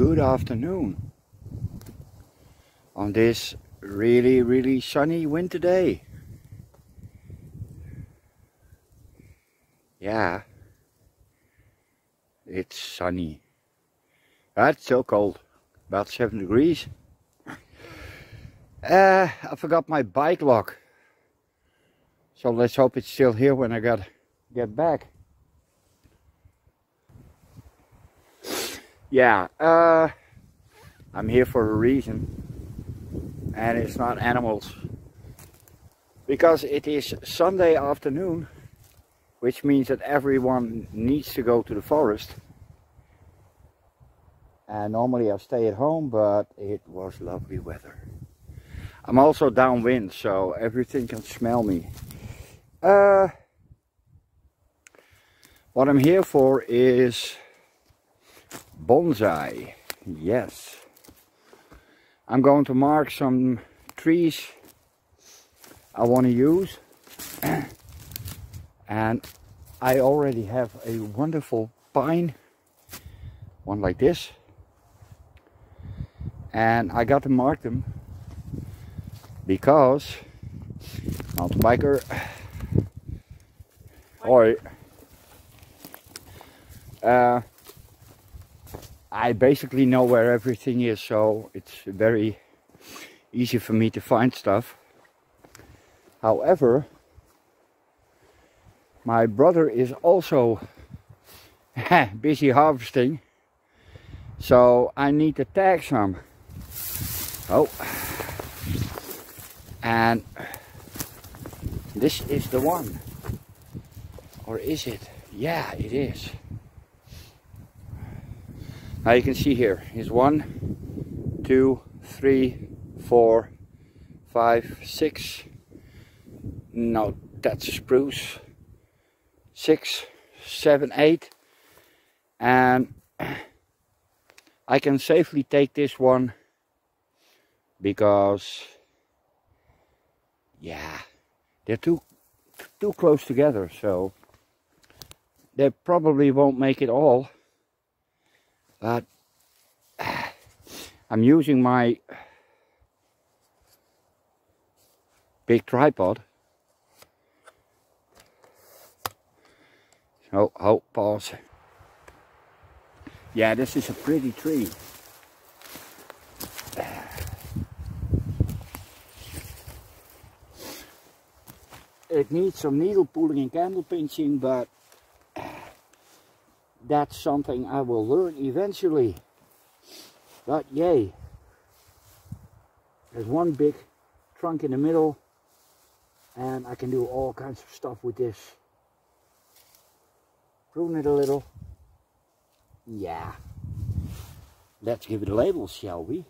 good afternoon on this really sunny winter day. Yeah, it's sunny. It's so cold, about 7 degrees. I forgot my bike lock, so let's hope it's still here when I get back. Yeah, I'm here for a reason, and it's not animals, because it is Sunday afternoon, which means that everyone needs to go to the forest. And normally I stay at home, but it was lovely weather. I'm also downwind, so everything can smell me. What I'm here for is bonsai. Yes. I'm going to mark some trees I want to use. And I already have a wonderful pine, one like this. And I got to mark them because mountain biker, or I basically know where everything is, so it's very easy for me to find stuff. However, my brother is also busy harvesting, so I need to tag some. Oh, and this is the one, or is it? Yeah, it is. Now you can see here is 1, 2, 3, 4, 5, 6. No, that's a spruce. 6, 7, 8, and I can safely take this one because, yeah, they're too close together, so they probably won't make it all. But I'm using my big tripod. Oh, pause. Yeah, this is a pretty tree. It needs some needle pulling and candle pinching, but that's something I will learn eventually. But yay, there's one big trunk in the middle, and I can do all kinds of stuff with this. Prune it a little. Yeah. Let's give it a label, shall we?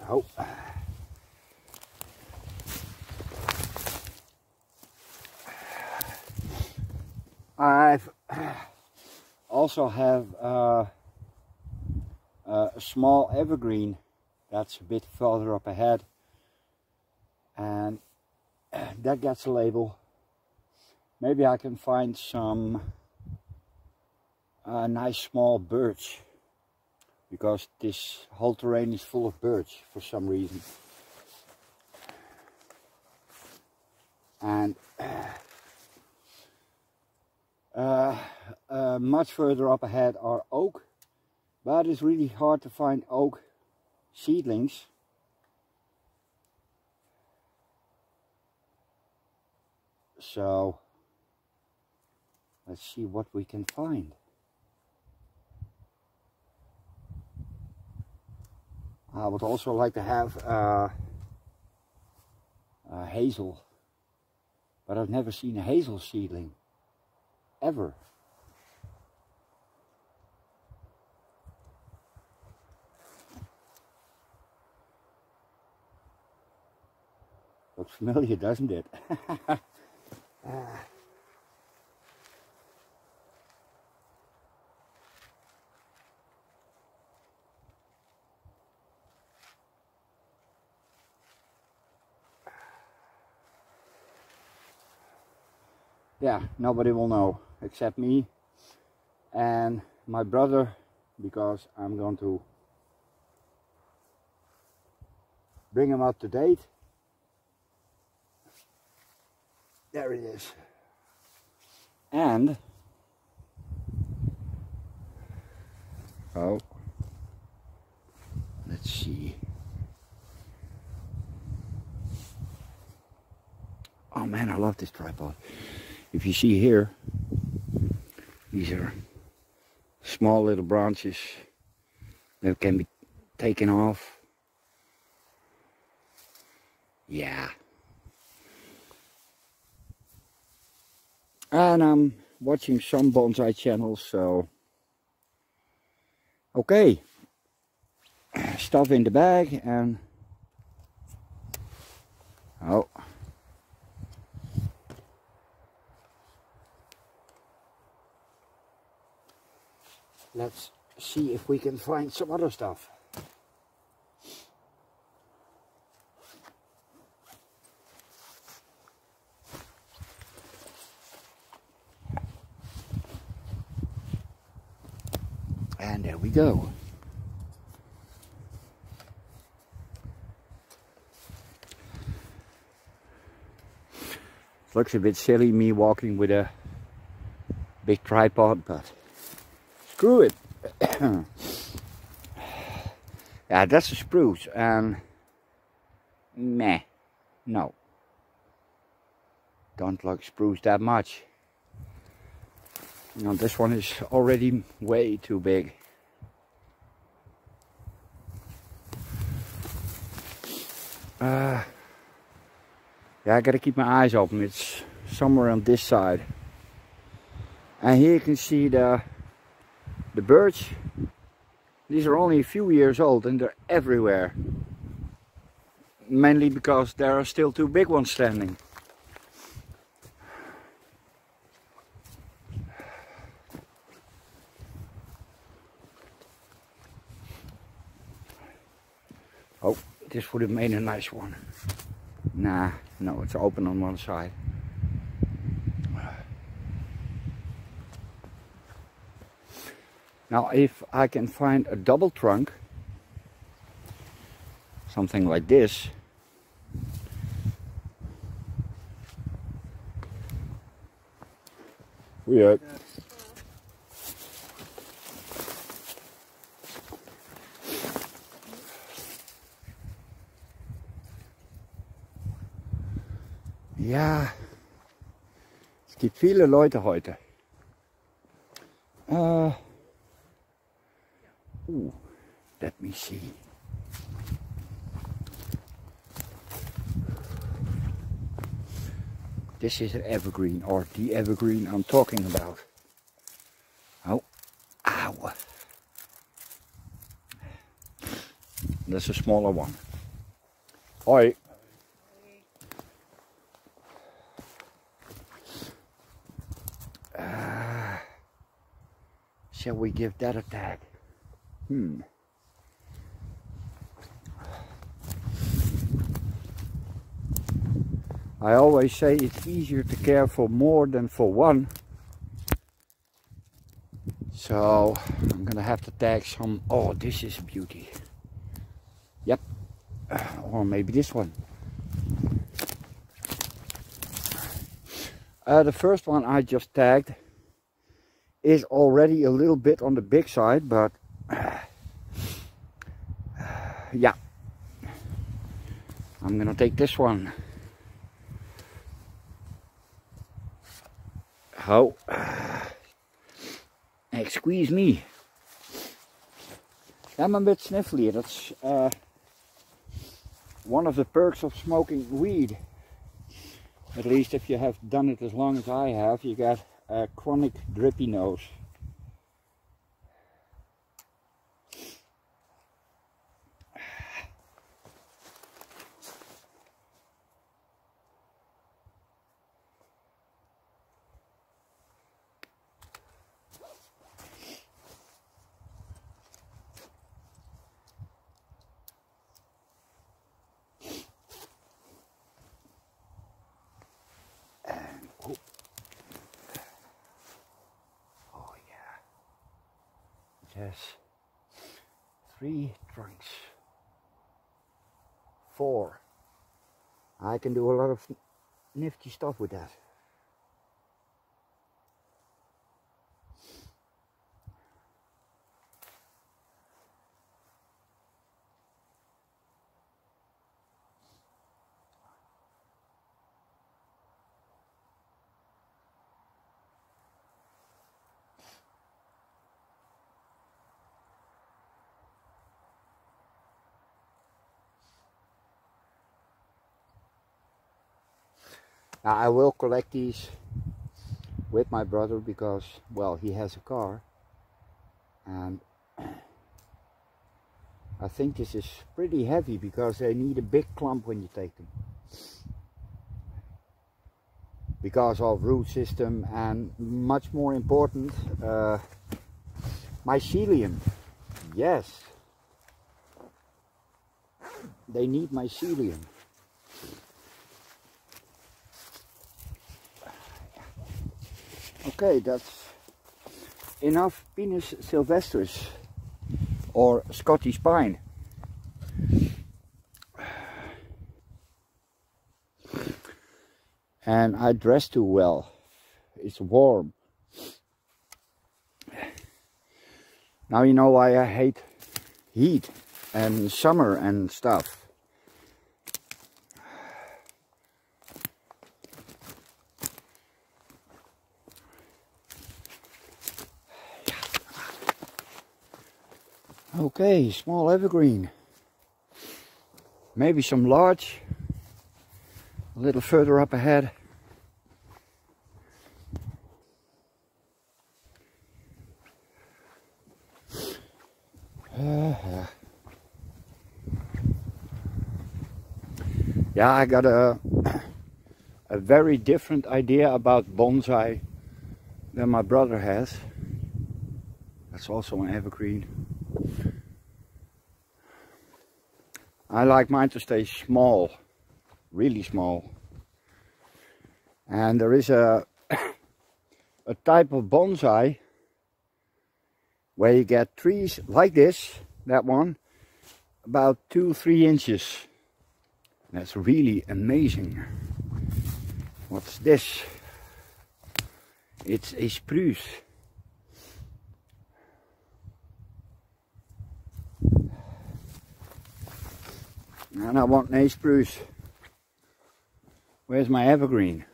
Oh. I've also have a small evergreen that's a bit further up ahead, and that gets a label. Maybe I can find some nice small birch, because this whole terrain is full of birch for some reason. And much further up ahead are oak, but it's really hard to find oak seedlings. So let's see what we can find. I would also like to have hazel, but I've never seen a hazel seedling, ever. Looks familiar, doesn't it? Yeah, nobody will know except me and my brother, because I'm going to bring him up to date. There it is. And oh, let's see. Oh man, I love this tripod. If you see here, these are small little branches that can be taken off. Yeah. And I'm watching some bonsai channels, so okay. Stuff in the bag and oh. Let's see if we can find some other stuff. And there we go. It looks a bit silly me walking with a big tripod, but screw it. Yeah, that's a spruce, and meh, no. Don't like spruce that much. Now this one is already way too big. Yeah, I gotta keep my eyes open. It's somewhere on this side. And here you can see the birch. These are only a few years old and they're everywhere. Mainly because there are still two big ones standing. Oh, this would have made a nice one. Nah, no, it's open on one side. Now if I can find a double trunk, something like this, weird. Ja, es gibt viele Leute heute. Let me see. This is an evergreen, or the evergreen I'm talking about. Oh, ow. That's a smaller one. Hoi. Shall we give that a tag? I always say it's easier to care for more than for one. So I'm gonna have to tag some. Oh, this is a beauty. Yep. Or maybe this one. The first one I just tagged is already a little bit on the big side, but yeah, I'm gonna take this one. Oh, excuse me. I'm a bit sniffly. That's one of the perks of smoking weed. At least if you have done it as long as I have, you get a chronic drippy nose. Oh has 3 trunks. 4. I can do a lot of nifty stuff with that. Now I will collect these with my brother because, well, he has a car, and I think this is pretty heavy because they need a big clump when you take them, because of root system, and much more important, mycelium. Yes, they need mycelium. Okay, that's enough Pinus sylvestris, or Scottish pine. And I dress too well. It's warm. Now you know why I hate heat and summer and stuff. Okay, small evergreen. Maybe some large, a little further up ahead. Yeah, I got a very different idea about bonsai than my brother has. That's also an evergreen. I like mine to stay small, really small. And there is a type of bonsai where you get trees like this, that one, about 2-3 inches. That's really amazing. What's this? It's a spruce. And I want a spruce. Where's my evergreen?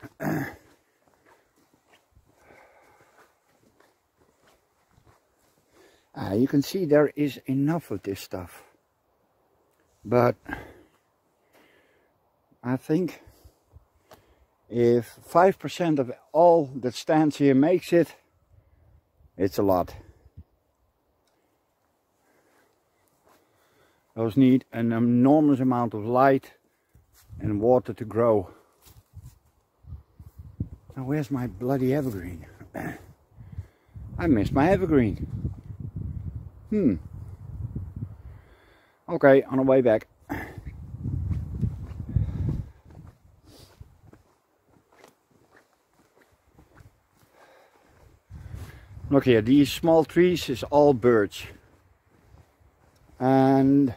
You can see there is enough of this stuff. But I think if 5% of all that stands here makes it, it's a lot. Those need an enormous amount of light and water to grow. Now where's my bloody evergreen? I missed my evergreen. Okay, on the way back. Look here, these small trees is all birch. And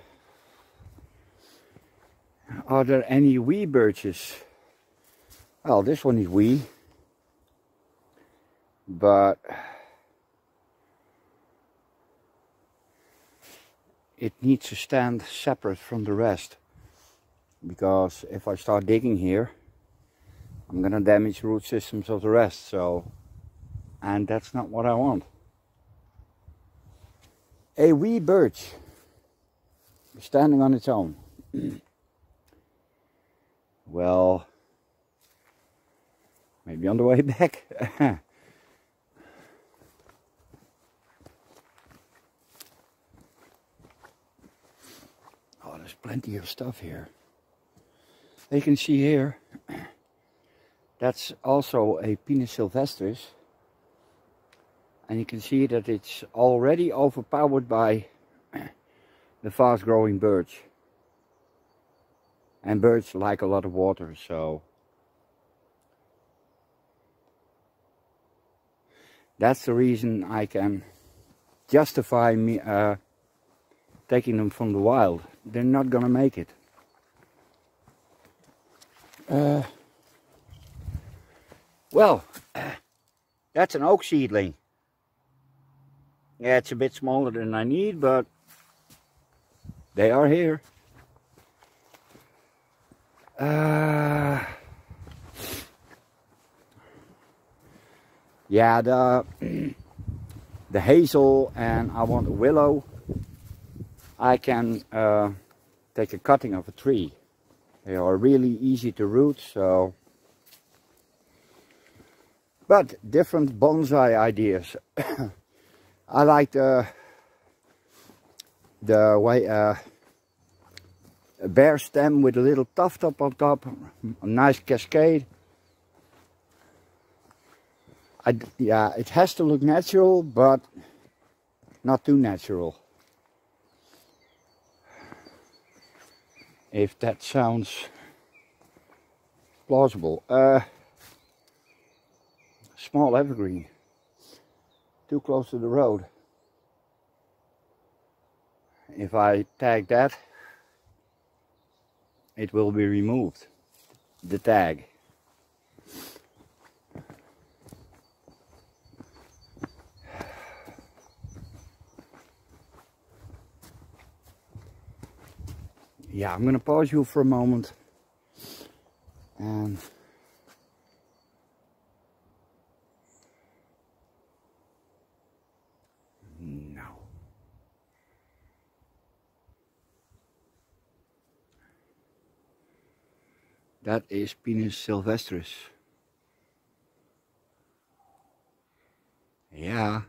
are there any wee birches? Well, this one is wee, but it needs to stand separate from the rest, because if I start digging here, I'm gonna damage root systems of the rest. So, and that's not what I want. A wee birch standing on its own. Well, maybe on the way back. Oh, there's plenty of stuff here. You can see here, that's also a Pinus sylvestris. And you can see that it's already overpowered by the fast growing birch. And birds like a lot of water, so that's the reason I can justify me taking them from the wild. They're not gonna make it. Well, that's an oak seedling. Yeah, it's a bit smaller than I need, but they are here. Yeah, the hazel, and I want a willow. I can take a cutting of a tree. They are really easy to root, so. But different bonsai ideas. I like the way a bare stem with a little tuft up on top, a nice cascade. Yeah, it has to look natural, but not too natural. If that sounds plausible. Small evergreen, too close to the road. If I tag that, it will be removed, the tag. Yeah, I'm gonna pause you for a moment and no. That is Pinus sylvestris. Yeah.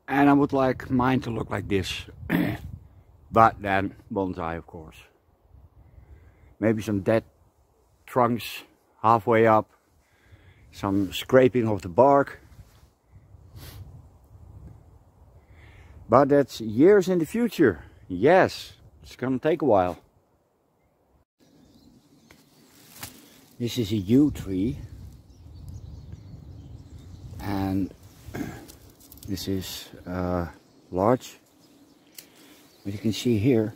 And I would like mine to look like this. But then bonsai, of course. Maybe some dead trunks halfway up. Some scraping of the bark. But that's years in the future. Yes, it's gonna take a while. This is a yew tree. And this is large. But you can see here,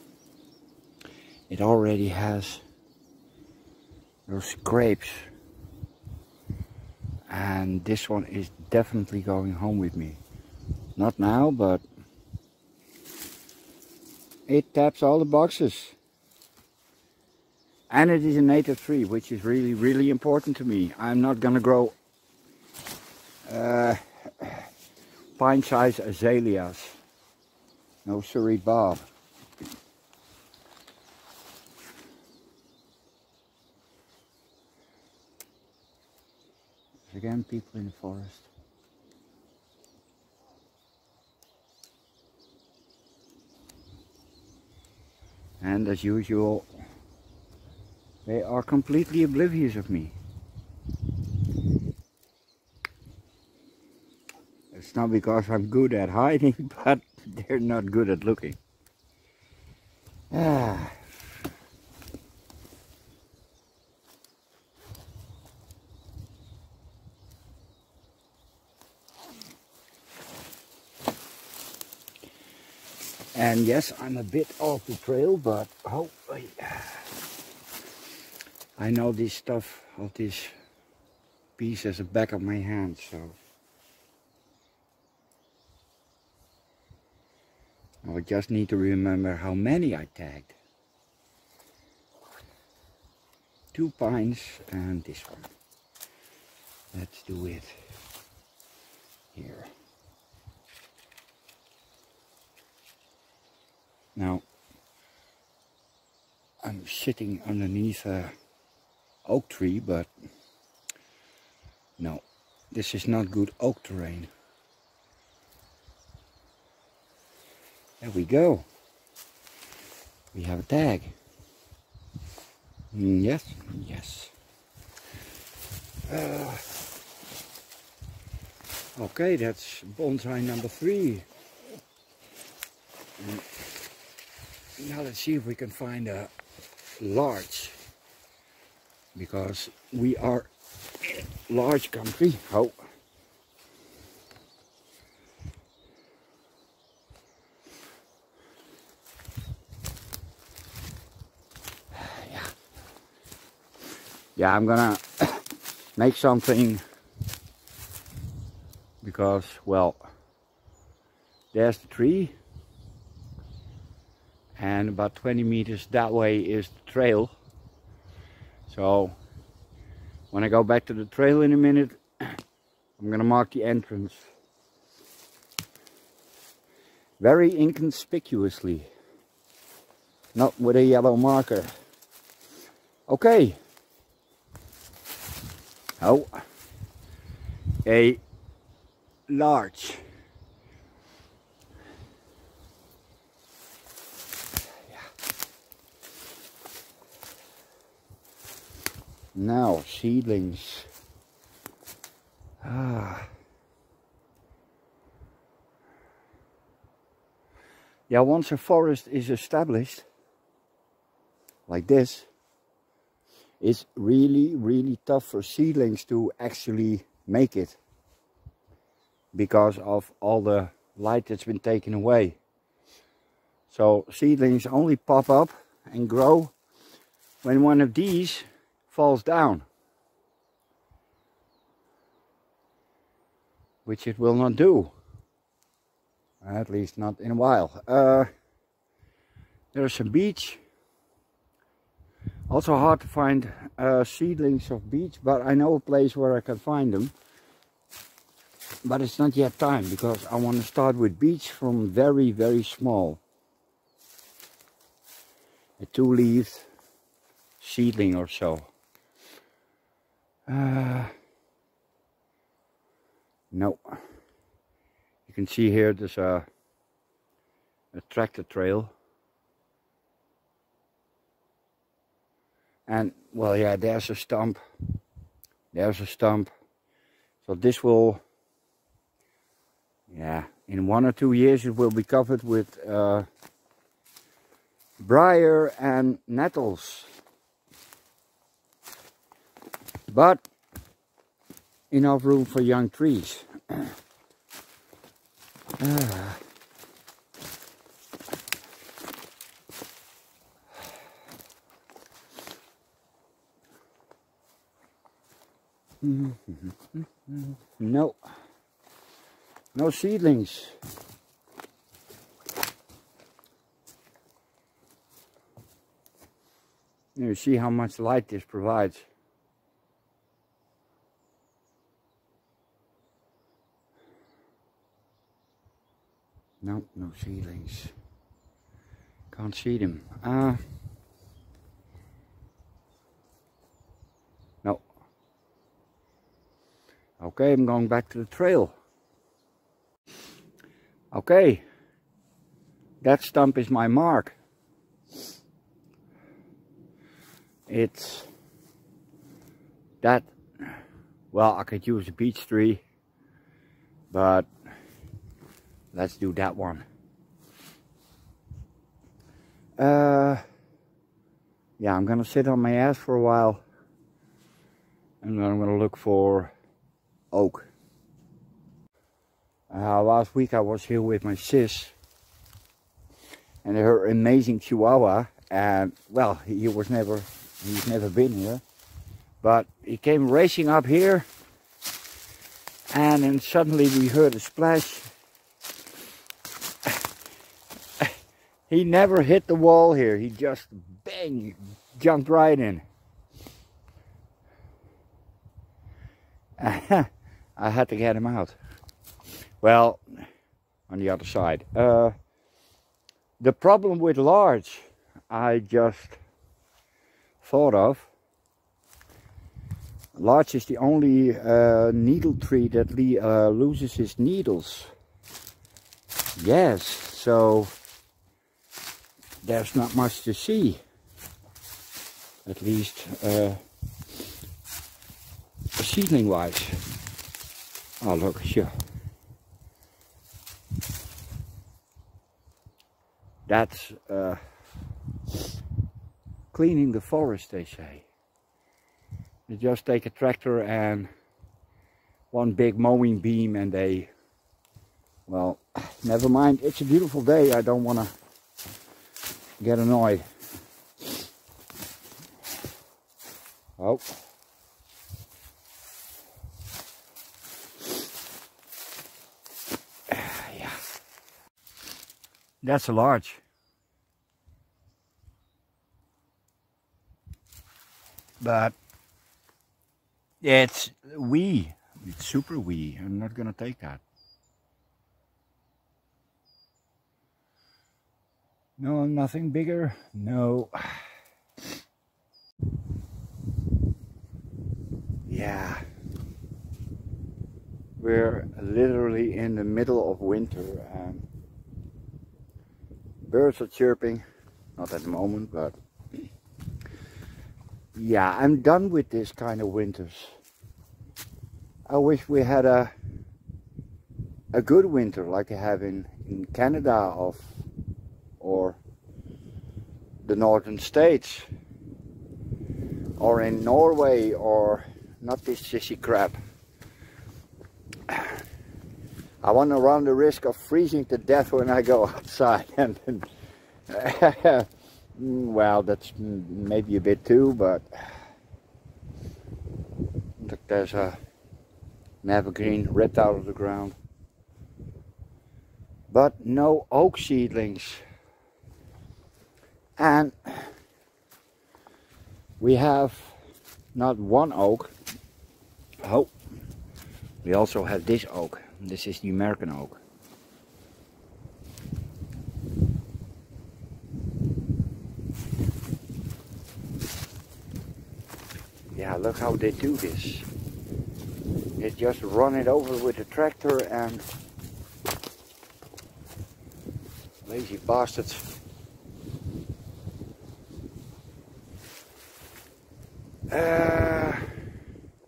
it already has those scrapes. And this one is definitely going home with me. Not now, but it taps all the boxes. And it is a native tree, which is really, really important to me. I'm not gonna grow pine-sized azaleas. No sorry, Bob. Again, people in the forest. And as usual, they are completely oblivious of me. It's not because I'm good at hiding, but they're not good at looking. Ah. And yes, I'm a bit off the trail, but hopefully I know this stuff of this piece as the back of my hand, so I just need to remember how many I tagged. 2 pines and this one. Let's do it here. Now, I'm sitting underneath a oak tree, but no, this is not good oak terrain. There we go. We have a tag. Yes, yes. Okay, that's bonsai number 3. Now let's see if we can find a large, because we are in large country. Oh. yeah, I'm gonna make something, because, well, there's the tree, and about 20 meters that way is the trail. So when I go back to the trail in a minute, I'm gonna mark the entrance very inconspicuously, not with a yellow marker. Okay. Oh, a large. Now, seedlings. Yeah, once a forest is established, like this, it's really tough for seedlings to actually make it, because of all the light that's been taken away. So seedlings only pop up and grow when one of these falls down, which it will not do, at least not in a while. There's some beech. Also hard to find seedlings of beech, but I know a place where I can find them. But it's not yet time, because I want to start with beech from very small. A 2-leaved seedling or so. No. You can see here there's a tractor trail. And, well, yeah, there's a stump. There's a stump. So this will, yeah, in 1 or 2 years it will be covered with briar and nettles. But enough room for young trees. No. No seedlings. You see how much light this provides. No, no seedlings. Can't see them. No. Okay, I'm going back to the trail. Okay, that stump is my mark. It's that, well, I could use a beech tree, but let's do that one. Yeah, I'm gonna sit on my ass for a while, and then I'm gonna look for oak. Last week I was here with my sis, and her amazing Chihuahua, and well, he's never been here, but he came racing up here, and then suddenly we heard a splash. He never hit the wall here, he just bang, jumped right in. I had to get him out. Well, on the other side. The problem with larch, I just thought of. Larch is the only needle tree that loses its needles. Yes, so there's not much to see. At least seedling wise. Oh, look, sure. That's cleaning the forest, they say. You just take a tractor and one big mowing beam and they, well, never mind. It's a beautiful day. I don't want to get annoyed. Oh, That's a large. But it's wee. It's super wee. I'm not gonna take that. No, nothing bigger. No. Yeah. We're literally in the middle of winter and birds are chirping. Not at the moment, but yeah, I'm done with this kind of winters. I wish we had a good winter like they have in Canada or the northern states or in Norway, or not this sissy crap. I want to run the risk of freezing to death when I go outside, and well, that's maybe a bit too, but look, there's an evergreen ripped out of the ground. But no oak seedlings. And we have not one oak. Oh, we also have this oak. This is the American oak. Yeah, look how they do this. They just run it over with a tractor, and lazy bastards.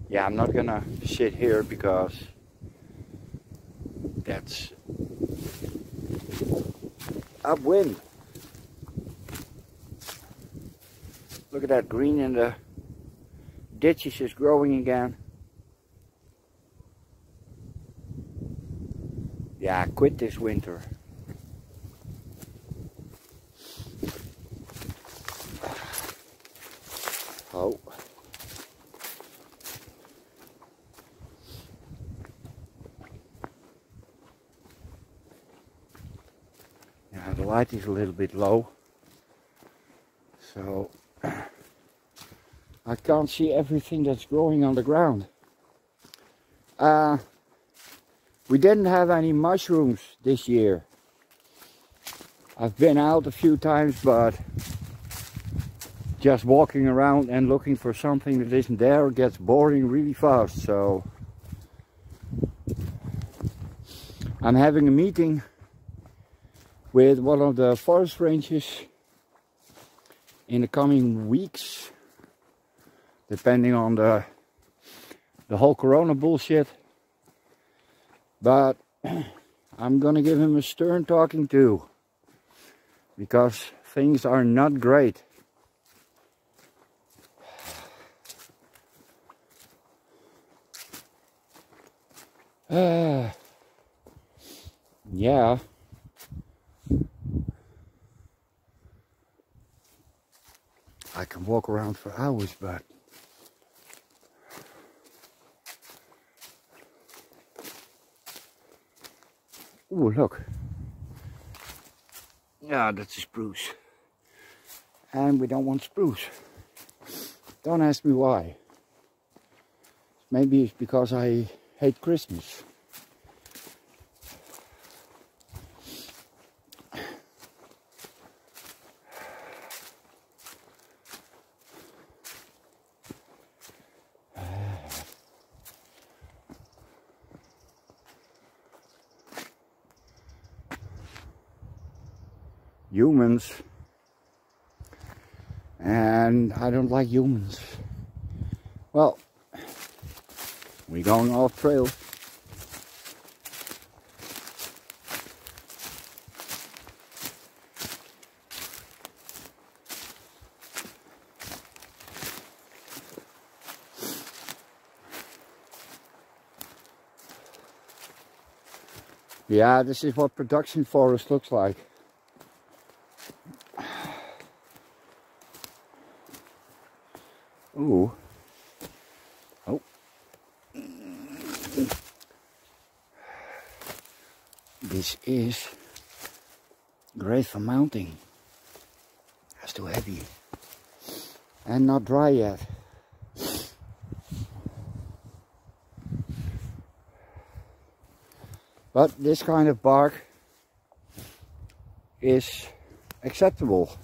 Yeah, I'm not gonna sit here because that's upwind. Look at that green in the ditches is growing again. Yeah, I quit this winter. Oh. Yeah, the light is a little bit low, so I can't see everything that's growing on the ground. We didn't have any mushrooms this year. I've been out a few times, but just walking around and looking for something that isn't there gets boring really fast. So I'm having a meeting with one of the forest rangers in the coming weeks, depending on the whole corona bullshit. But I'm gonna give him a stern talking to, because things are not great. Yeah. I can walk around for hours, but ooh, look. Yeah, that's a spruce. And we don't want spruce. Don't ask me why. Maybe it's because I hate Christmas. Humans, and I don't like humans. Well, we're going off trail. Yeah, this is what production forest looks like. Ooh. Oh. This is Great for mounting. That's too heavy. And not dry yet. But this kind of bark is acceptable.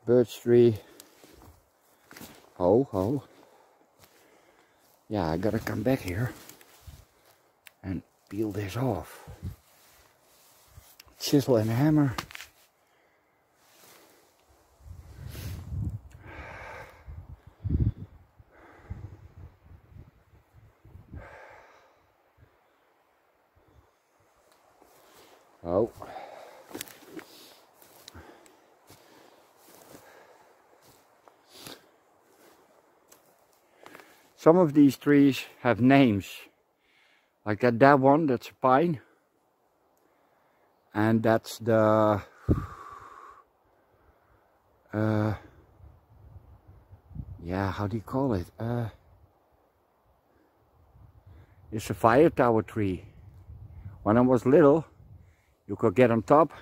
Birch tree. Oh. Yeah, I gotta come back here and peel this off. Chisel and hammer. Oh. Some of these trees have names. Like that one, that's a pine. And that's the yeah, how do you call it? It's a fire tower tree. When I was little, you could get on top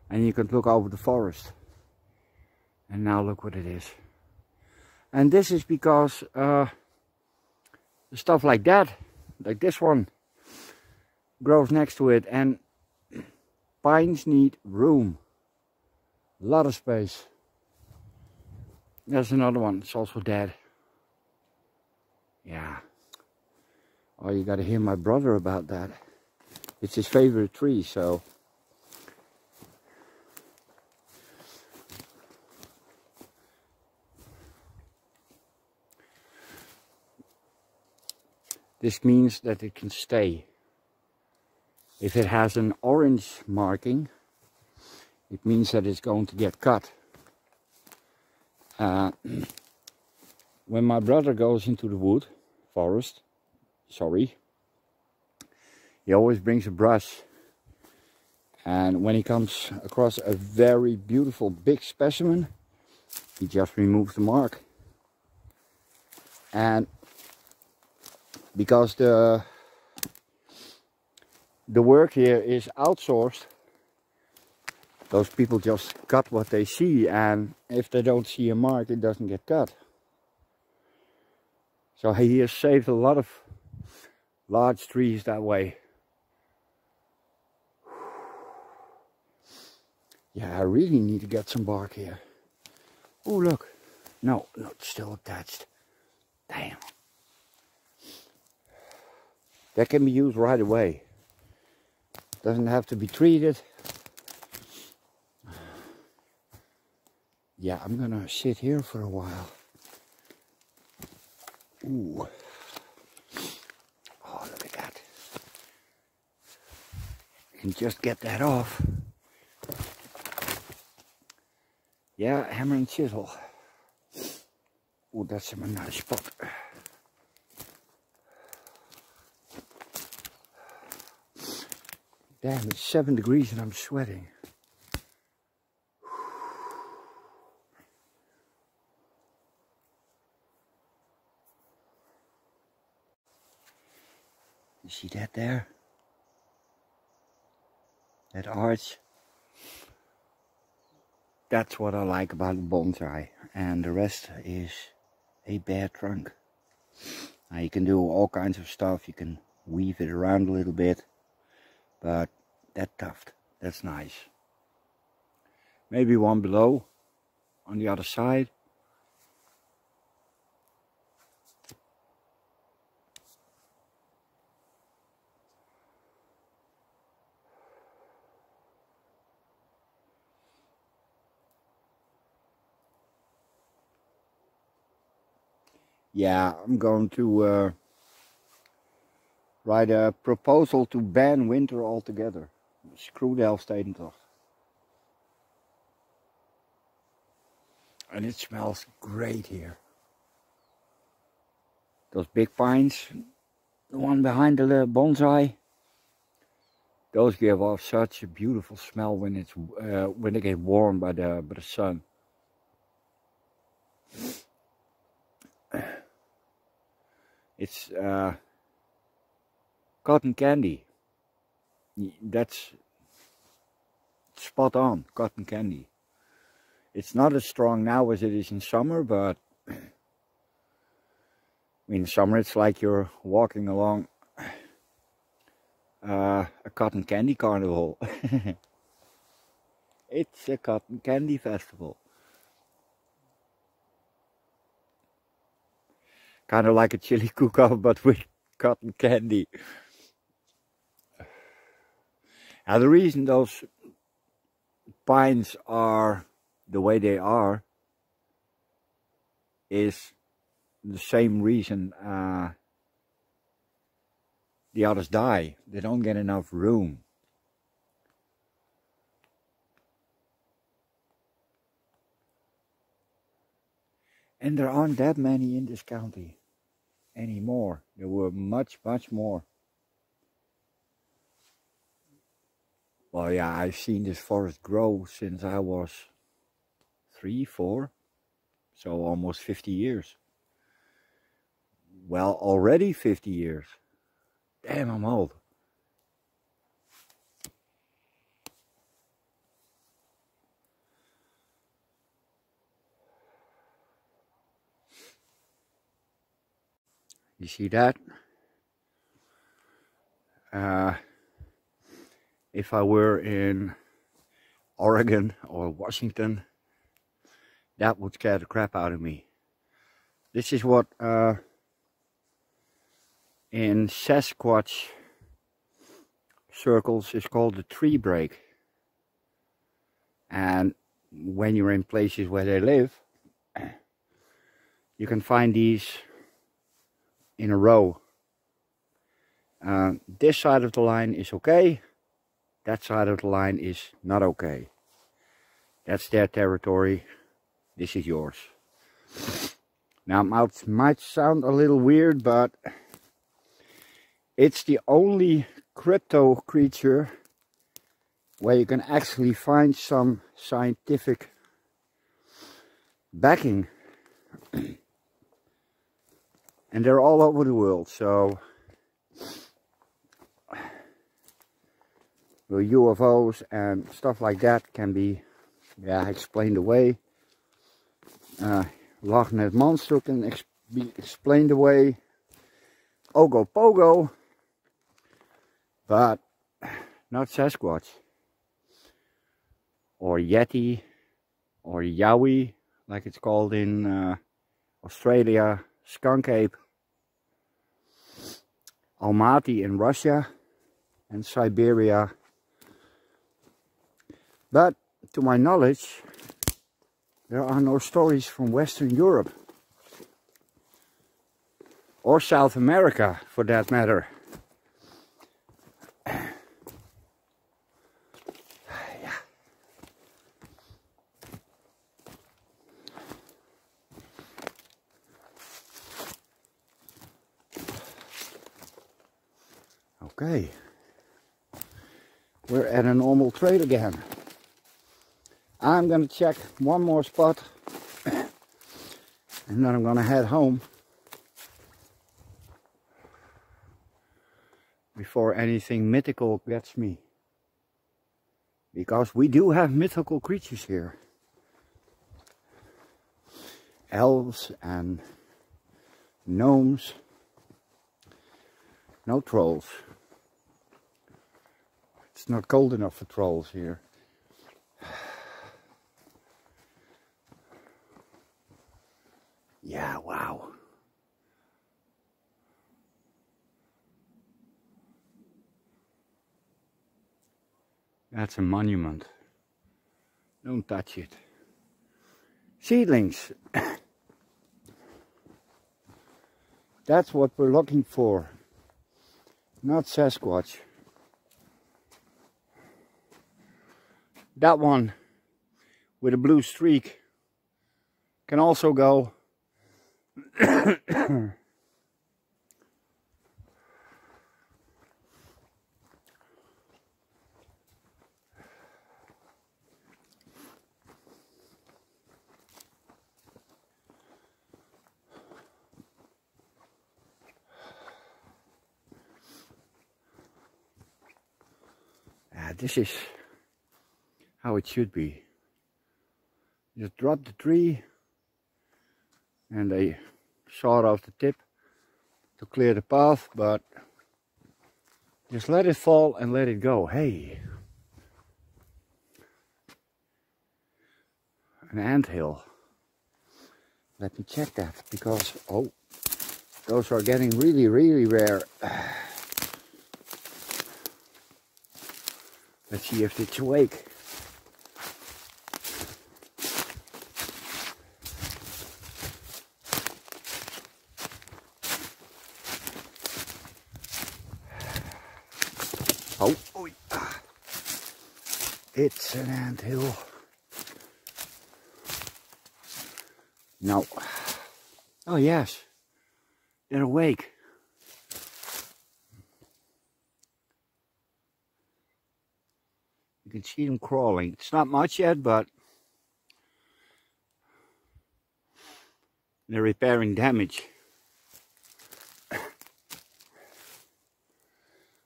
and you could look over the forest. And now look what it is. And this is because stuff like that, like this one, grows next to it. And pines need room. A lot of space. There's another one, it's also dead. Yeah. Oh, you gotta hear my brother about that. It's his favorite tree, so. This means that it can stay. If it has an orange marking, it means that it's going to get cut. When my brother goes into the forest, he always brings a brush. And when he comes across a very beautiful big specimen, he just removes the mark. And because the work here is outsourced, those people just cut what they see, and if they don't see a mark, it doesn't get cut. So he has saved a lot of large trees that way. Yeah, I really need to get some bark here. Oh, look. No, it's still attached. Damn. That can be used right away. Doesn't have to be treated. Yeah, I'm gonna sit here for a while. Ooh. Oh, look at that. You can just get that off. Yeah, hammer and chisel. Oh, that's a nice spot. Damn, it's 7 degrees and I'm sweating. You see that there? That arch? That's what I like about the bonsai. And the rest is a bare trunk. Now you can do all kinds of stuff. You can weave it around a little bit. But that tuft, that's nice. Maybe one below on the other side. Yeah, I'm going to write a proposal to ban winter altogether. Screw de Elfstedentocht. And it smells great here. Those big pines, the one behind the bonsai, those give off such a beautiful smell when it's when they get warmed by the sun. It's cotton candy. That's spot on, cotton candy. It's not as strong now as it is in summer, but in summer it's like you're walking along a cotton candy carnival. It's a cotton candy festival. Kind of like a chili cook-off, but with cotton candy. Now the reason those pines are the way they are is the same reason the others die. They don't get enough room. And there aren't that many in this county anymore. There were much more. Well, yeah, I've seen this forest grow since I was 3, 4, so almost 50 years. Well, already 50 years. Damn, I'm old. You see that? If I were in Oregon or Washington, that would scare the crap out of me. This is what in Sasquatch circles is called the tree break. And when you're in places where they live, you can find these in a row. This side of the line is okay. That side of the line is not okay. That's their territory. This is yours. Now it might sound a little weird, but it's the only crypto creature where you can actually find some scientific backing. And they're all over the world, so the UFOs and stuff like that can be explained away. Loch Ness Monster can be explained away. Ogopogo, but not Sasquatch. Or Yeti, or Yowie, like it's called in Australia. Skunk ape, Almaty in Russia and Siberia. But to my knowledge, there are no stories from Western Europe or South America for that matter. Okay, we're at a normal trail again. I'm going to check one more spot and then I'm going to head home before anything mythical gets me. Because we do have mythical creatures here. Elves and gnomes. No trolls. It's not cold enough for trolls here. Yeah, wow. That's a monument. Don't touch it. Seedlings. That's what we're looking for. Not Sasquatch. That one with a blue streak can also go. Yeah, this is how it should be. Just drop the tree and they sawed off the tip to clear the path, but just let it fall and let it go. Hey, an anthill. Let me check that, because oh, those are getting really, really rare. Let's see if it's awake. Oh, it's an anthill. No. Oh yes, they're awake. You can see them crawling. It's not much yet, but they're repairing damage.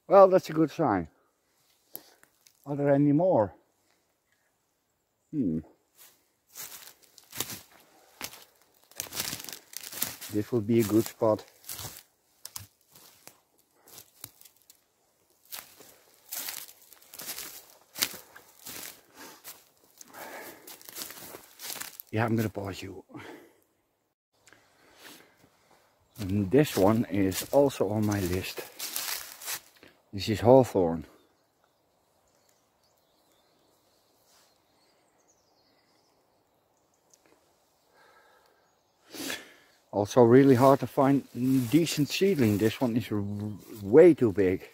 Well, that's a good sign. Are there any more? This would be a good spot. Yeah, I'm gonna pause you. And this one is also on my list. This is hawthorn. Also really hard to find decent seedling. This one is way too big.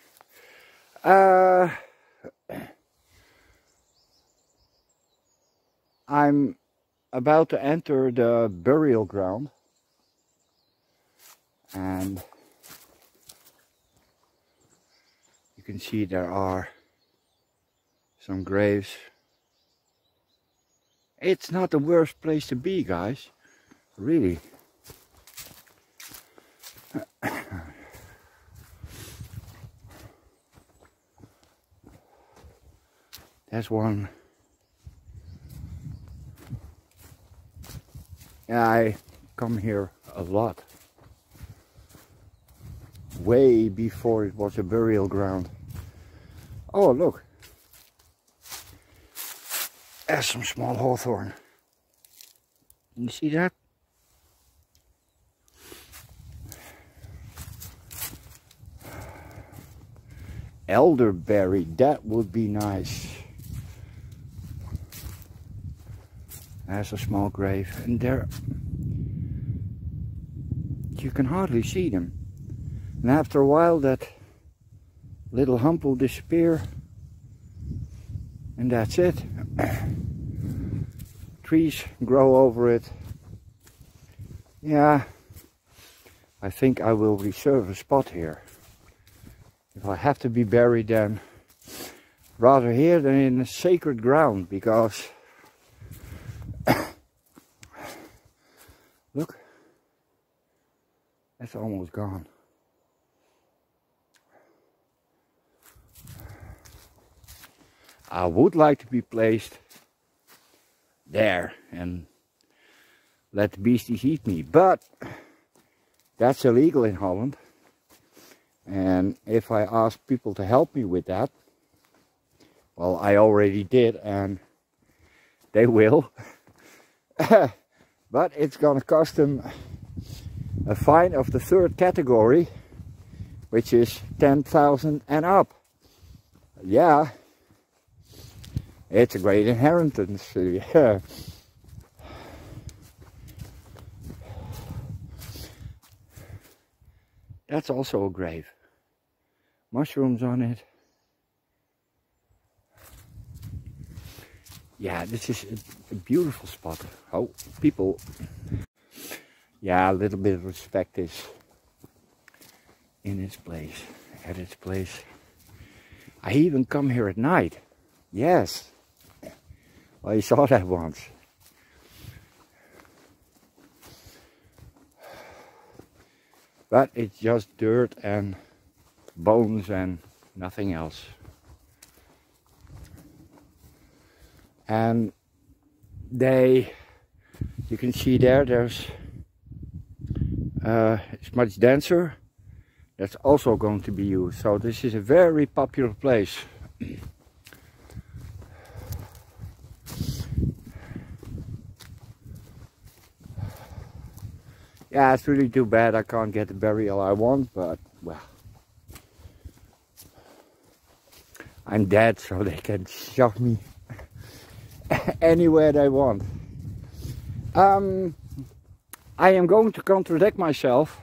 I'm about to enter the burial ground, and you can see there are some graves. It's not the worst place to be, guys, really. There's one. Yeah, I come here a lot. Way before it was a burial ground. Oh, look. There's some small hawthorn. You see that? Elderberry, that would be nice. There's a small grave, and there you can hardly see them. And after a while that little hump will disappear, and that's it. Trees grow over it. Yeah, I think I will reserve a spot here. If I have to be buried, then rather here than in a sacred ground, because look, that's almost gone. I would like to be placed there and let the beasties eat me, but that's illegal in Holland. And if I ask people to help me with that, well, I already did, and they will. But it's gonna cost them a fine of the third category, which is 10,000 and up. Yeah, it's a great inheritance. Yeah. That's also a grave. Mushrooms on it. Yeah, this is a beautiful spot. Oh, people. Yeah, a little bit of respect is in its place, at its place. I even come here at night. Yes. Well, you saw that once. But it's just dirt and bones and nothing else. and you can see there's it's much denser. That's also going to be used. So this is a very popular place. Yeah, it's really too bad I can't get the burial I want, but well, I'm dead, so they can shove me anywhere they want. I am going to contradict myself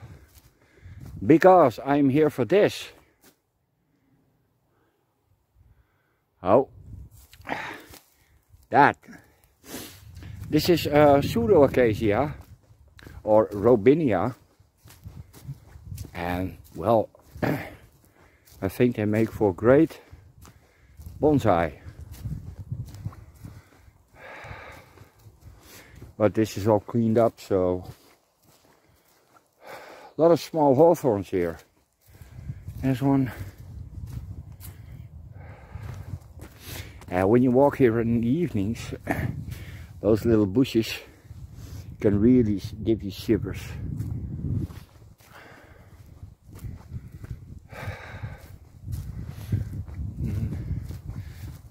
because I'm here for this. Oh, this is pseudo acacia or robinia, and well, I think they make for great bonsai. But this is all cleaned up, so a lot of small hawthorns here. There's one. And when you walk here in the evenings, those little bushes can really give you shivers.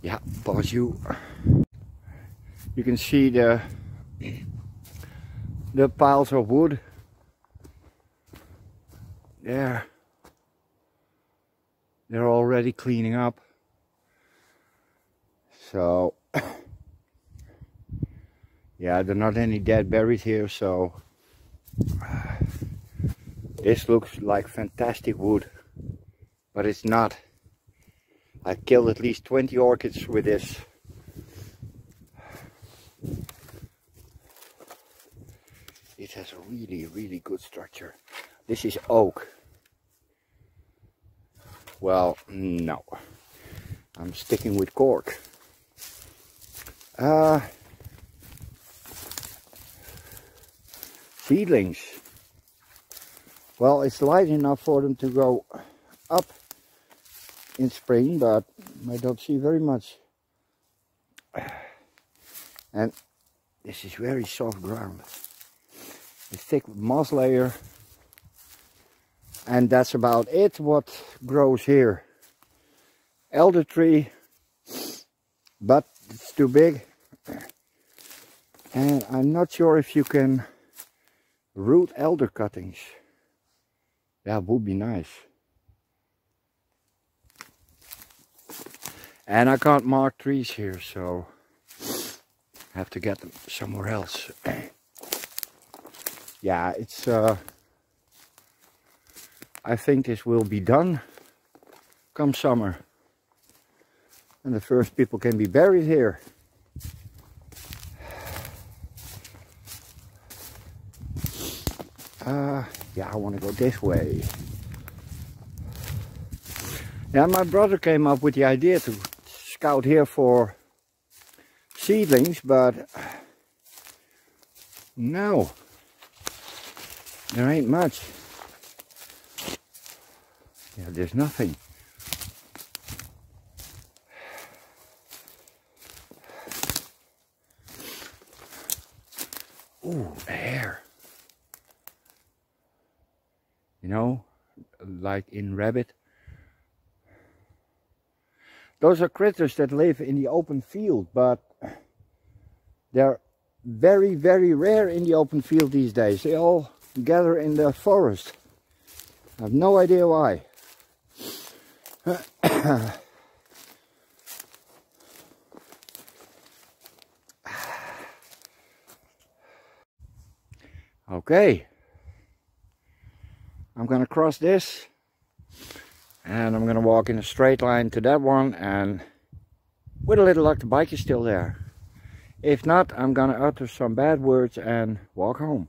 Yeah, pause you. You can see the piles of wood there. They're already cleaning up. So yeah, there are not any dead berries here, so this looks like fantastic wood, but it's not. I killed at least 20 orchids with this. It has a really good structure. This is oak. Well, no, I'm sticking with cork. Seedlings. Well, it's light enough for them to go up in spring, but I don't see very much. And this is very soft ground. A thick moss layer, and that's about it what grows here. Elder tree, but it's too big, and I'm not sure if you can root elder cuttings. That would be nice. And I can't mark trees here, so I have to get them somewhere else. Yeah, it's I think this will be done come summer, and the first people can be buried here. Yeah, I want to go this way. Yeah, my brother came up with the idea to scout here for seedlings, but no, there ain't much. Yeah, there's nothing. Ooh, a hare. You know, like in rabbit. Those are critters that live in the open field, but they're very rare in the open field these days. They all gather in the forest. I have no idea why. Okay, I'm gonna cross this, and I'm gonna walk in a straight line to that one, and with a little luck the bike is still there. If not, I'm gonna utter some bad words and walk home.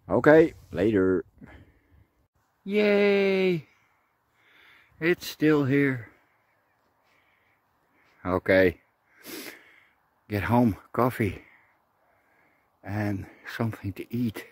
Okay, later. Yay! It's still here. Okay, get home, coffee, and something to eat.